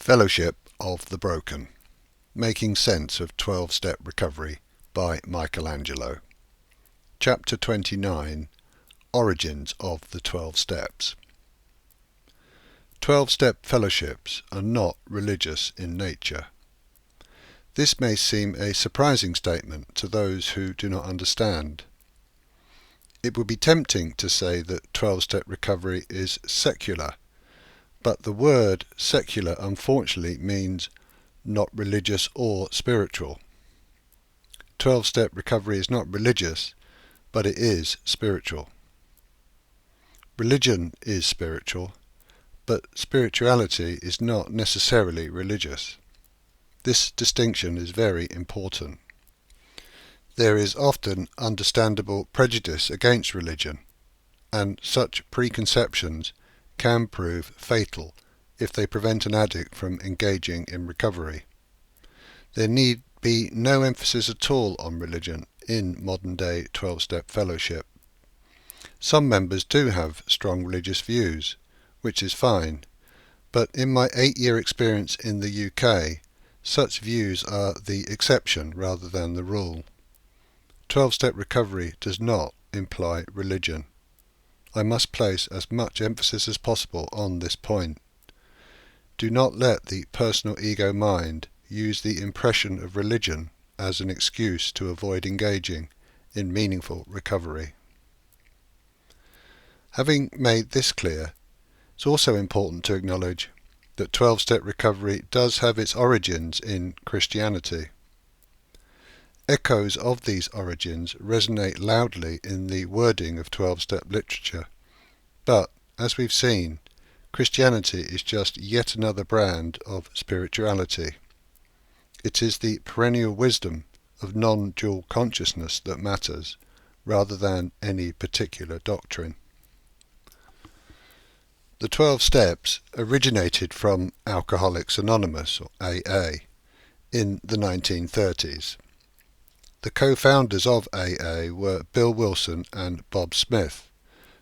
Fellowship of the Broken, Making Sense of 12-Step Recovery by Angelo. Chapter 29, Origins of the 12 Steps. 12-step fellowships are not religious in nature. This may seem a surprising statement to those who do not understand. It would be tempting to say that 12-step recovery is secular, but the word secular unfortunately means not religious or spiritual. 12-step recovery is not religious, but it is spiritual. Religion is spiritual, but spirituality is not necessarily religious. This distinction is very important. There is often understandable prejudice against religion, and such preconceptions can prove fatal if they prevent an addict from engaging in recovery. There need be no emphasis at all on religion in modern-day 12-step fellowship. Some members do have strong religious views, which is fine, but in my 8-year experience in the UK, such views are the exception rather than the rule. 12-step recovery does not imply religion. I must place as much emphasis as possible on this point. Do not let the personal ego mind use the impression of religion as an excuse to avoid engaging in meaningful recovery. Having made this clear, it's also important to acknowledge that 12-step recovery does have its origins in Christianity. Echoes of these origins resonate loudly in the wording of 12-step literature, but, as we've seen, Christianity is just yet another brand of spirituality. It is the perennial wisdom of non-dual consciousness that matters, rather than any particular doctrine. The 12 steps originated from Alcoholics Anonymous, or AA, in the 1930s. The co-founders of AA were Bill Wilson and Bob Smith,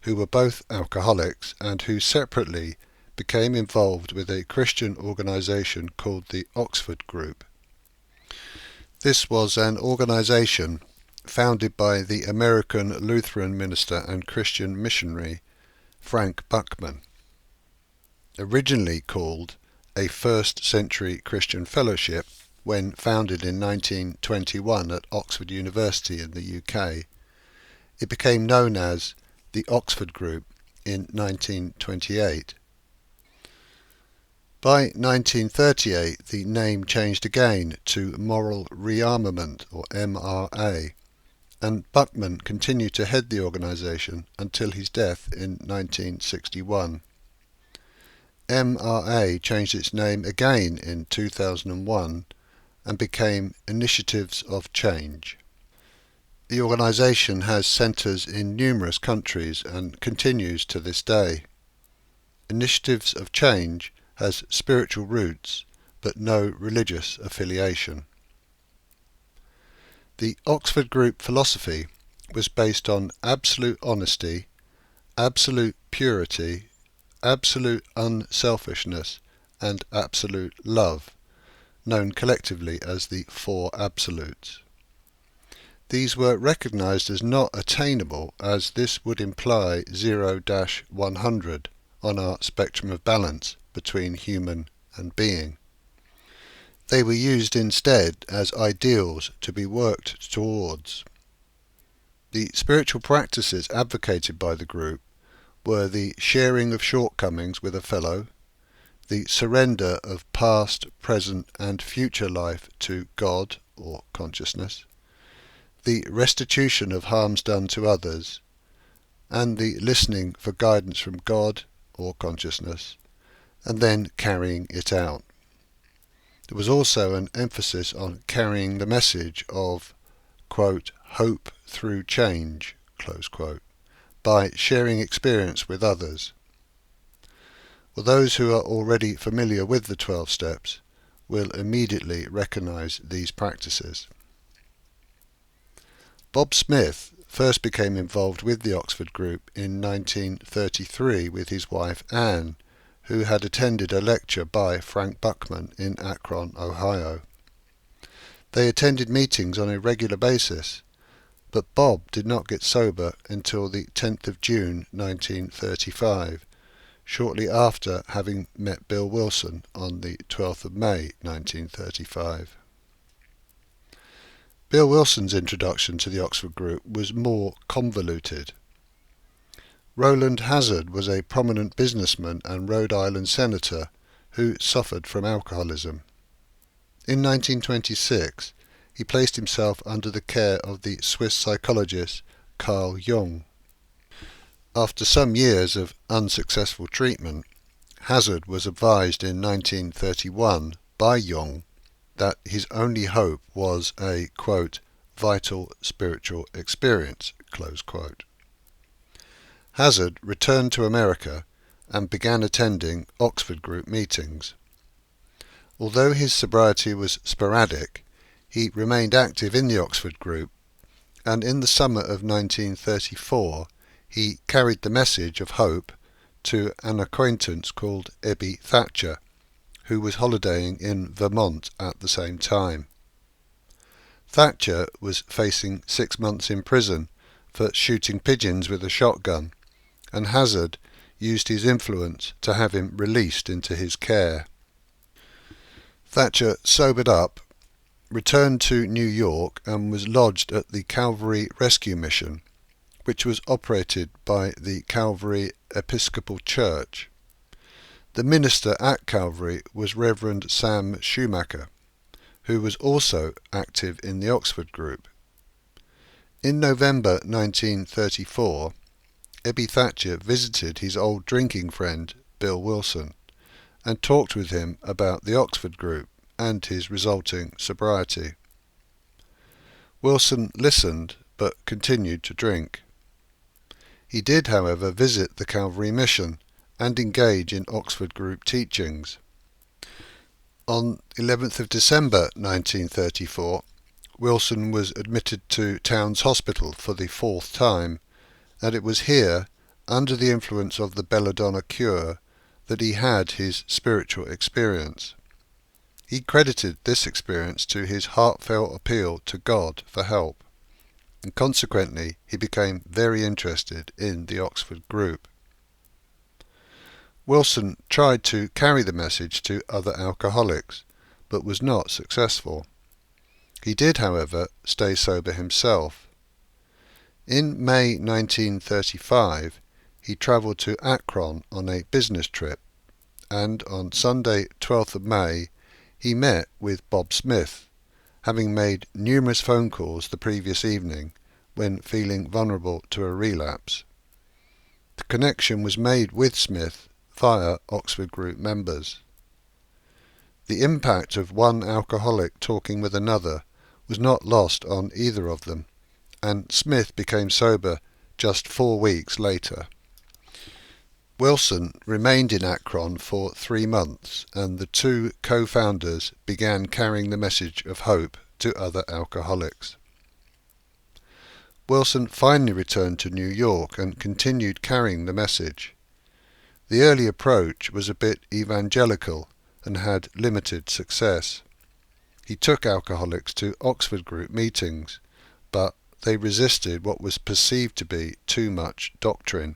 who were both alcoholics and who separately became involved with a Christian organisation called the Oxford Group. This was an organisation founded by the American Lutheran minister and Christian missionary Frank Buckman. Originally called a First Century Christian Fellowship, when founded in 1921 at Oxford University in the UK, it became known as the Oxford Group in 1928. By 1938 the name changed again to Moral Rearmament, or MRA, and Buckman continued to head the organisation until his death in 1961. MRA changed its name again in 2001 and became Initiatives of Change. The organisation has centres in numerous countries and continues to this day. Initiatives of Change has spiritual roots but no religious affiliation. The Oxford Group philosophy was based on absolute honesty, absolute purity, absolute unselfishness, and absolute love, known collectively as the Four Absolutes. These were recognized as not attainable, as this would imply 0-100 on our spectrum of balance between human and being. They were used instead as ideals to be worked towards. The spiritual practices advocated by the group were the sharing of shortcomings with a fellow, the surrender of past, present and future life to God, or consciousness, the restitution of harms done to others, and the listening for guidance from God, or consciousness, and then carrying it out. There was also an emphasis on carrying the message of, quote, hope through change, close quote, by sharing experience with others. Well, those who are already familiar with the 12 steps will immediately recognise these practices. Bob Smith first became involved with the Oxford Group in 1933 with his wife Anne, who had attended a lecture by Frank Buckman in Akron, Ohio. They attended meetings on a regular basis, but Bob did not get sober until the 10th of June 1935, shortly after having met Bill Wilson on the 12th of May 1935. Bill Wilson's introduction to the Oxford group was more convoluted. Roland Hazard was a prominent businessman and Rhode Island senator who suffered from alcoholism. In 1926, he placed himself under the care of the Swiss psychologist Carl Jung. After some years of unsuccessful treatment, Hazard was advised in 1931 by Jung that his only hope was a, quote, vital spiritual experience, close quote. Hazard returned to America and began attending Oxford group meetings. Although his sobriety was sporadic, he remained active in the Oxford group, and in the summer of 1934 he carried the message of hope to an acquaintance called Ebby Thatcher, who was holidaying in Vermont at the same time. Thatcher was facing 6 months in prison for shooting pigeons with a shotgun, and Hazard used his influence to have him released into his care. Thatcher sobered up, returned to New York, and was lodged at the Calvary Rescue Mission, which was operated by the Calvary Episcopal Church. The minister at Calvary was Reverend Sam Schumacher, who was also active in the Oxford group. In November 1934, Ebby Thatcher visited his old drinking friend Bill Wilson and talked with him about the Oxford group and his resulting sobriety. Wilson listened but continued to drink. He did, however, visit the Calvary Mission and engage in Oxford group teachings. On 11th of December 1934, Wilson was admitted to Towns Hospital for the 4th time, and it was here, under the influence of the belladonna cure, that he had his spiritual experience. He credited this experience to his heartfelt appeal to God for help, and consequently he became very interested in the Oxford group. Wilson tried to carry the message to other alcoholics, but was not successful. He did, however, stay sober himself. In May 1935, he travelled to Akron on a business trip, and on Sunday 12th of May he met with Bob Smith, having made numerous phone calls the previous evening when feeling vulnerable to a relapse. The connection was made with Smith via Oxford group members. The impact of one alcoholic talking with another was not lost on either of them, and Smith became sober just 4 weeks later. Wilson remained in Akron for 3 months, and the two co-founders began carrying the message of hope to other alcoholics. Wilson finally returned to New York and continued carrying the message. The early approach was a bit evangelical and had limited success. He took alcoholics to Oxford group meetings, but they resisted what was perceived to be too much doctrine.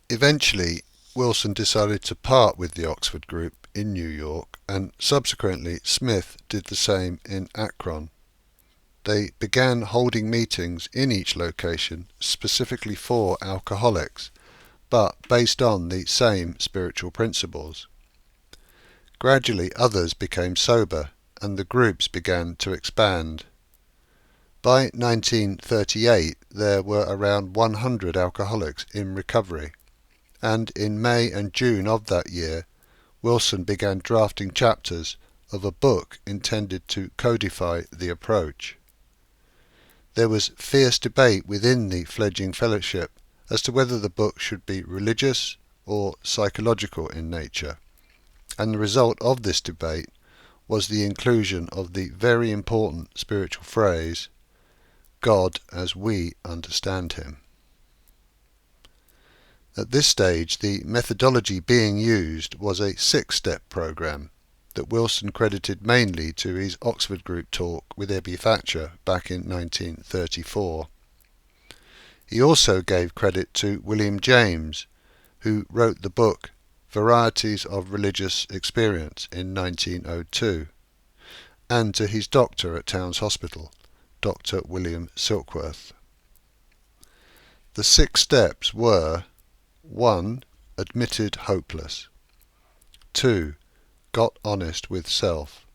Eventually, Wilson decided to part with the Oxford group in New York, and subsequently Smith did the same in Akron. They began holding meetings in each location specifically for alcoholics, but based on the same spiritual principles. Gradually others became sober, and the groups began to expand. By 1938 there were around 100 alcoholics in recovery, and in May and June of that year Wilson began drafting chapters of a book intended to codify the approach. There was fierce debate within the fledgling fellowship as to whether the book should be religious or psychological in nature, and the result of this debate was the inclusion of the very important spiritual phrase, God as we understand him. At this stage, the methodology being used was a 6-step program that Wilson credited mainly to his Oxford Group talk with Ebby Thatcher back in 1934. He also gave credit to William James, who wrote the book Varieties of Religious Experience in 1902, and to his doctor at Towns Hospital, Dr. William Silkworth. The 6 steps were: 1. Admitted hopeless. 2. Got honest with self.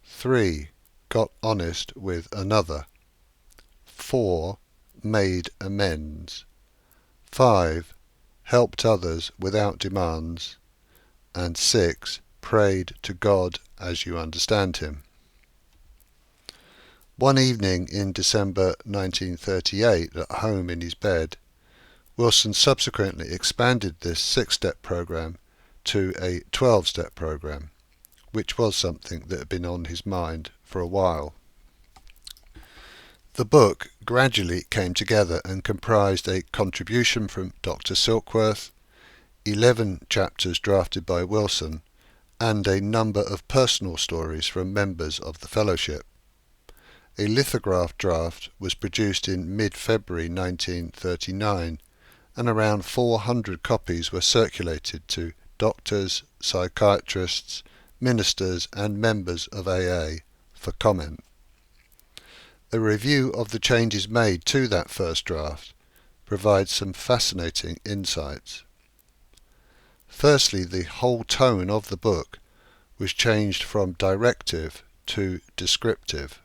3. Got honest with another. 4. Made amends. 5. Helped others without demands. And 6. Prayed to God as you understand him. One evening in December 1938, at home in his bed, Wilson subsequently expanded this 6-step program to a 12-step program, which was something that had been on his mind for a while. The book gradually came together and comprised a contribution from Dr. Silkworth, 11 chapters drafted by Wilson, and a number of personal stories from members of the Fellowship. A lithographed draft was produced in mid-February 1939, and around 400 copies were circulated to doctors, psychiatrists, ministers and members of AA for comment. A review of the changes made to that first draft provides some fascinating insights. Firstly, the whole tone of the book was changed from directive to descriptive.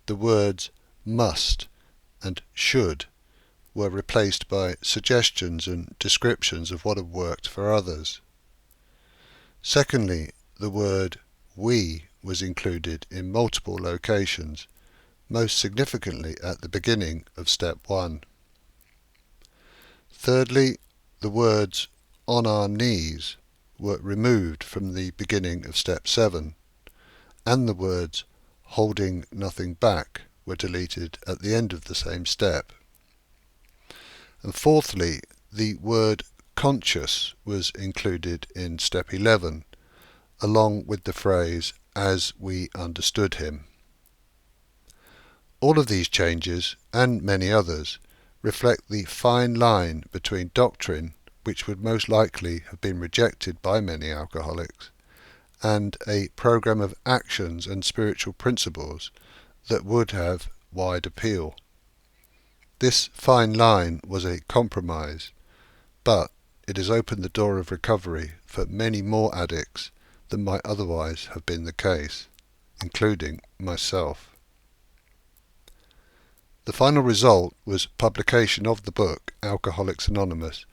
The words must and should were replaced by suggestions and descriptions of what had worked for others. Secondly, the word we was included in multiple locations, most significantly at the beginning of step 1. Thirdly, the words on our knees were removed from the beginning of step 7, and the words holding nothing back were deleted at the end of the same step. And fourthly, the word conscious was included in step 11, along with the phrase as we understood him. All of these changes, and many others, reflect the fine line between doctrine, which would most likely have been rejected by many alcoholics, and a program of actions and spiritual principles that would have wide appeal. This fine line was a compromise, but it has opened the door of recovery for many more addicts than might otherwise have been the case, including myself. The final result was publication of the book Alcoholics Anonymous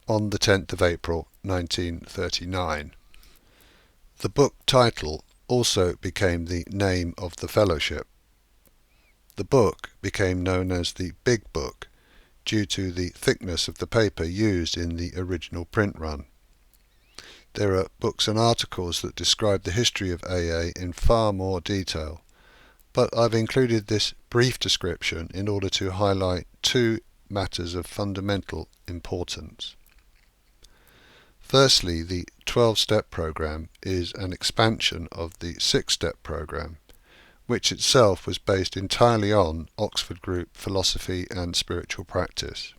on the 10th of April 1939. The book title also became the name of the fellowship. The book became known as the Big Book due to the thickness of the paper used in the original print run. There are books and articles that describe the history of AA in far more detail, but I've included this brief description in order to highlight 2 matters of fundamental importance. Firstly, the 12-step program is an expansion of the 6-step program, which itself was based entirely on Oxford Group philosophy and spiritual practice.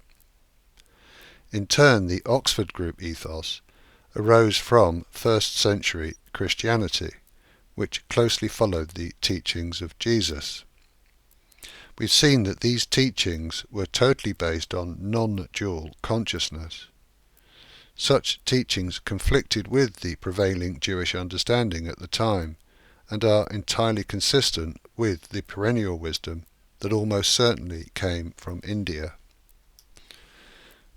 In turn, the Oxford Group ethos arose from 1st century Christianity, which closely followed the teachings of Jesus. We've seen that these teachings were totally based on non-dual consciousness. Such teachings conflicted with the prevailing Jewish understanding at the time, and are entirely consistent with the perennial wisdom that almost certainly came from India.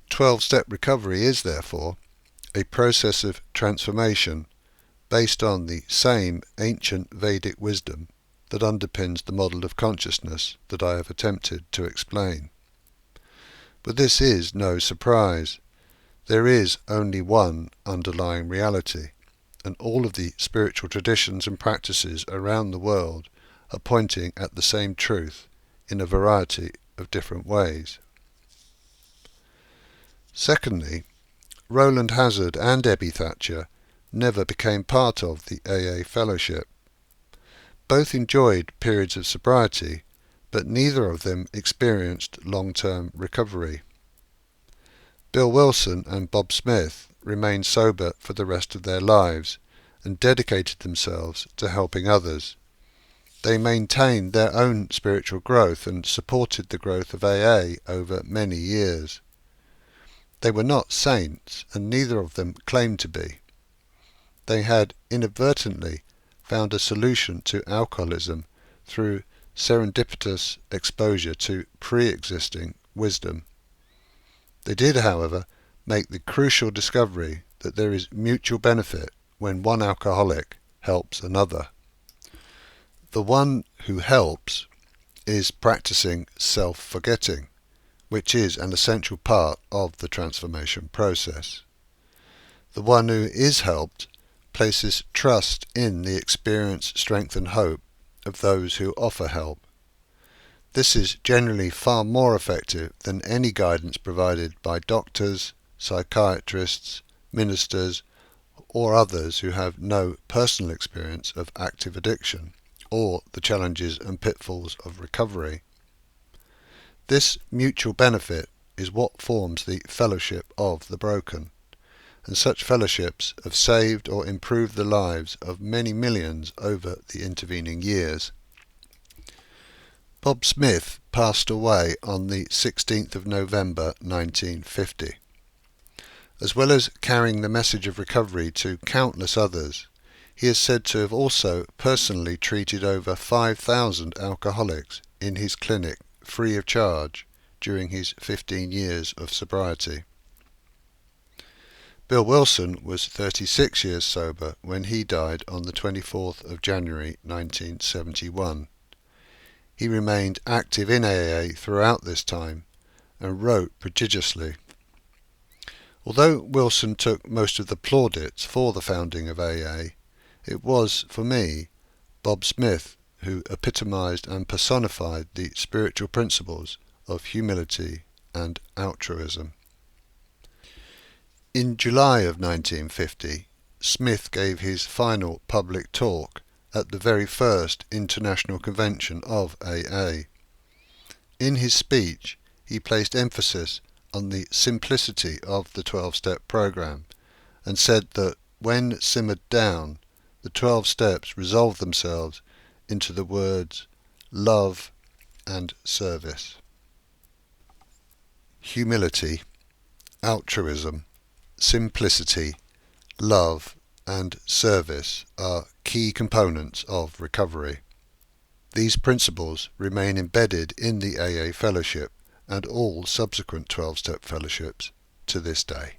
12-step recovery is, therefore, a process of transformation based on the same ancient Vedic wisdom that underpins the model of consciousness that I have attempted to explain. But this is no surprise. There is only one underlying reality, and all of the spiritual traditions and practices around the world are pointing at the same truth in a variety of different ways. Secondly, Roland Hazard and Ebby Thatcher never became part of the AA fellowship. Both enjoyed periods of sobriety, but neither of them experienced long-term recovery. Bill Wilson and Bob Smith remained sober for the rest of their lives and dedicated themselves to helping others. They maintained their own spiritual growth and supported the growth of AA over many years. They were not saints, and neither of them claimed to be. They had inadvertently found a solution to alcoholism through serendipitous exposure to pre-existing wisdom. They did, however, make the crucial discovery that there is mutual benefit when one alcoholic helps another. The one who helps is practicing self-forgetting, which is an essential part of the transformation process. The one who is helped places trust in the experience, strength and hope of those who offer help. This is generally far more effective than any guidance provided by doctors, psychiatrists, ministers, or others who have no personal experience of active addiction or the challenges and pitfalls of recovery. This mutual benefit is what forms the fellowship of the broken, and such fellowships have saved or improved the lives of many millions over the intervening years. Bob Smith passed away on the 16th of November 1950. As well as carrying the message of recovery to countless others, he is said to have also personally treated over 5,000 alcoholics in his clinic free of charge during his 15 years of sobriety. Bill Wilson was 36 years sober when he died on the 24th of January 1971. He remained active in AA throughout this time and wrote prodigiously. Although Wilson took most of the plaudits for the founding of AA, it was, for me, Bob Smith who epitomized and personified the spiritual principles of humility and altruism. In July of 1950, Smith gave his final public talk at the very first International Convention of AA. In his speech, he placed emphasis on the simplicity of the 12-step program and said that when simmered down, the 12 steps resolved themselves into the words love and service. Humility, altruism, simplicity, love and service are key components of recovery. These principles remain embedded in the AA fellowship and all subsequent 12-step fellowships to this day.